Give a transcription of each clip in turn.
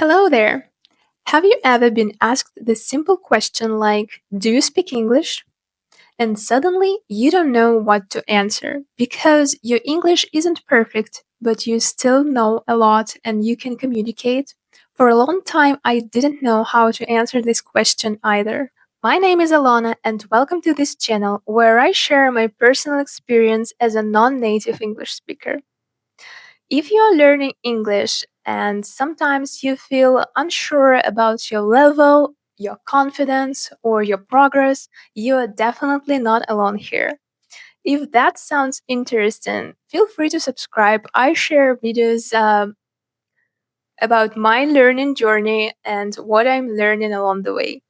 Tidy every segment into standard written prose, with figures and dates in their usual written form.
Hello there. Have you ever been asked the simple question like, do you speak English? And suddenly you don't know what to answer because your English isn't perfect, but you still know a lot and you can communicate? For a long time, I didn't know how to answer this question either. My name is Alana, and welcome to this channel where I share my personal experience as a non native English speaker. If you are learning English and sometimes you feel unsure about your level, your confidence, or your progress, you are definitely not alone here. If that sounds interesting, feel free to subscribe. I share videos about my learning journey and what I'm learning along the way.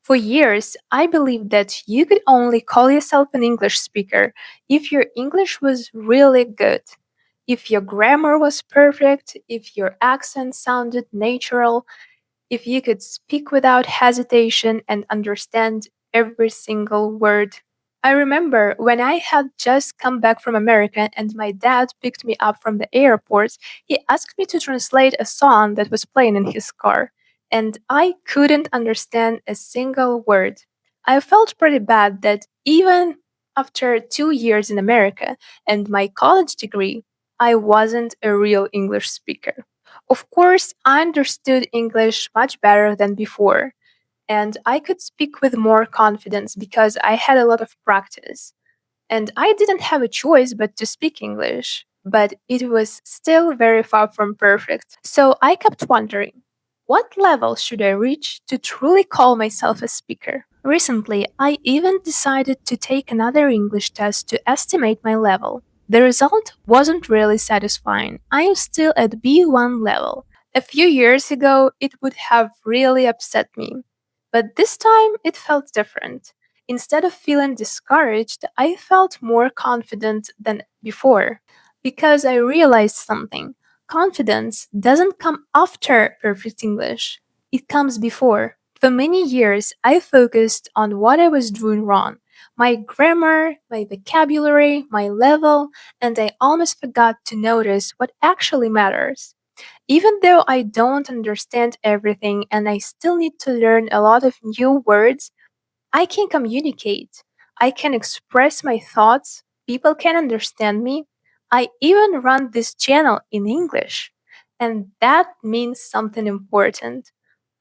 For years, I believed that you could only call yourself an English speaker if your English was really good, if your grammar was perfect, if your accent sounded natural, if you could speak without hesitation and understand every single word. I remember when I had just come back from America and my dad picked me up from the airport, he asked me to translate a song that was playing in his car, and I couldn't understand a single word. I felt pretty bad that even after 2 years in America and my college degree, I wasn't a real English speaker. Of course, I understood English much better than before, and I could speak with more confidence because I had a lot of practice. And I didn't have a choice but to speak English, but it was still very far from perfect. So I kept wondering, what level should I reach to truly call myself a speaker? Recently, I even decided to take another English test to estimate my level. The result wasn't really satisfying. I am still at B1 level. A few years ago, it would have really upset me. But this time, it felt different. Instead of feeling discouraged, I felt more confident than before. Because I realized something. Confidence doesn't come after perfect English, it comes before. For many years, I focused on what I was doing wrong, my grammar, my vocabulary, my level, and I almost forgot to notice what actually matters. Even though I don't understand everything and I still need to learn a lot of new words, I can communicate. I can express my thoughts. People can understand me. I even run this channel in English. And that means something important.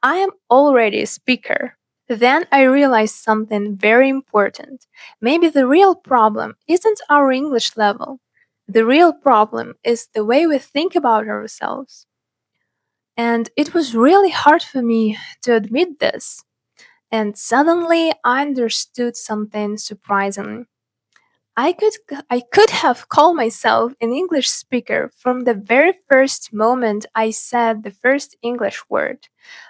I am already a speaker. Then I realized something very important. Maybe the real problem isn't our English level. The real problem is the way we think about ourselves. And it was really hard for me to admit this. And suddenly I understood something surprising. I could have called myself an English speaker from the very first moment I said the first English word.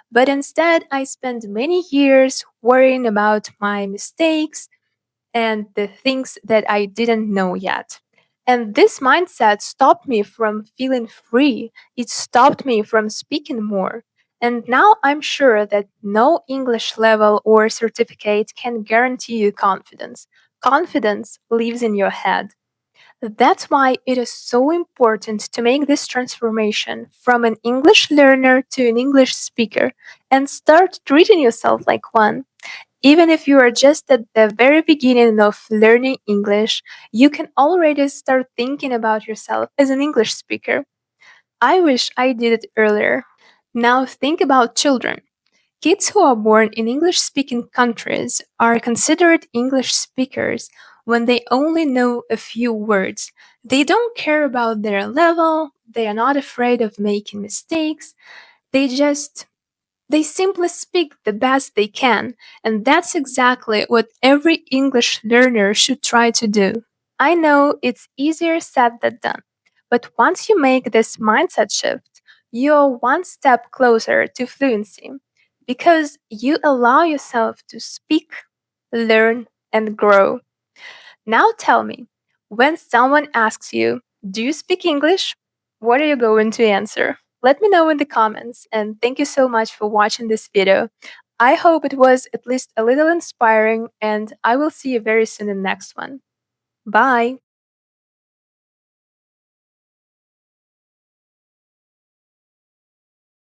But instead I spent many years worrying about my mistakes and the things that I didn't know yet. And this mindset stopped me from feeling free. It stopped me from speaking more. And now I'm sure that no English level or certificate can guarantee you confidence. Confidence lives in your head. That's why it is so important to make this transformation from an English learner to an English speaker and start treating yourself like one. Even if you are just at the very beginning of learning English, you can already start thinking about yourself as an English speaker. I wish I did it earlier. Now think about children. Kids who are born in English speaking countries are considered English speakers when they only know a few words. They don't care about their level, they are not afraid of making mistakes, they just they simply speak the best they can, and that's exactly what every English learner should try to do. I know it's easier said than done, but once you make this mindset shift, you're one step closer to fluency because you allow yourself to speak, learn, and grow. Now tell me, when someone asks you, do you speak English? What are you going to answer? Let me know in the comments, and thank you so much for watching this video. I hope it was at least a little inspiring, and I will see you very soon in the next one. Bye!